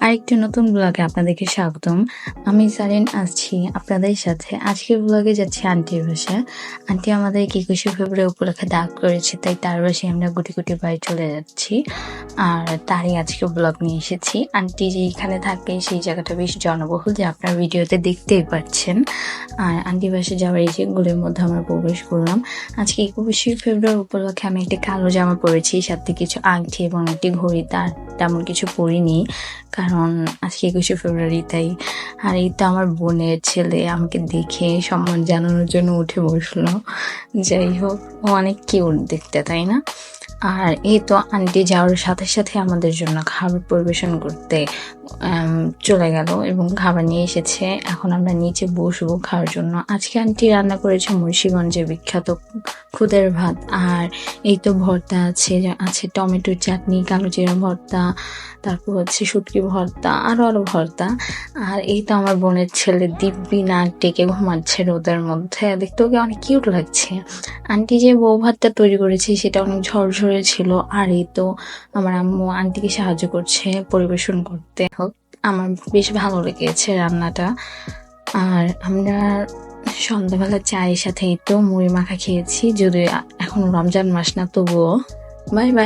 আরেকটি নতুন ব্লগে আপনাদেরকে স্বাগতম। আমি সারিন আছি আপনাদের সাথে। আজকের ব্লগে যাচ্ছি আন্টির বাসায়। আন্টি আমাদের 21শে ফেব্রুয়ারি উপলক্ষে ডাক করেছে, তাই তার বাসায় আমরা গুটি গুটি বাড়ি চলে যাচ্ছি। আর তারই আজকে ব্লগ নিয়ে এসেছি। আন্টি যেখানে থাকে সেই জায়গাটা বেশ জনবহুল, যে আপনার ভিডিওতে দেখতেই পাচ্ছেন। আর আন্টি বাসায় যাওয়ার এই যে গলির মধ্যে আমরা প্রবেশ করলাম। আজকে 21শে ফেব্রুয়ারি উপলক্ষে আমি একটি কালো জামা পরেছি, সাথে কিছু আংটি এবং একটি ঘড়ি। তার তেমন কিছু পরিনি, কারণ আজকে 21শে ফেব্রুয়ারি তাই। আর এই তো আমার বোনের ছেলে আমাকে দেখে সম্মান জানানোর জন্য উঠে বসলো। যাই হোক, ও অনেক কিউট দেখতে, তাই না? আর এই তো আন্টি যাওয়ার সাথে সাথে আমাদের জন্য খাবার পরিবেশন করতে চলে গেল এবং খাবার নিয়ে এসেছে। এখন আমরা নিচে বসবো খাওয়ার জন্য। আজকে আন্টি রান্না করেছে মুন্সিগঞ্জের বিখ্যাত খুদের ভাত। আর এই তো ভর্তা আছে টমেটোর চাটনি, কালো জিরা ভর্তা, তারপর হচ্ছে শুটকি ভর্তা, আরো ভর্তা। আর এই তো আমার বোনের ছেলে দিব্যি নাক ডেকে ঘুমাচ্ছে রোদের মধ্যে, দেখতে ওকে অনেক কিউট লাগছে। আন্টি যে বউ ভাতটা তৈরি করেছে সেটা অনেক ঝরঝরে ছিল। আর এই তো আমার আম্মু আন্টিকে সাহায্য করছে পরিবেশন করতে। হোক, আমার বেশ ভালো লেগেছে রান্নাটা। আর আমরা সন্ধ্যাবেলা চায়ের সাথে এই তো মুড়ি মাখা খেয়েছি, যদিও এখন রমজান মাস না, তবুও। Bye bye.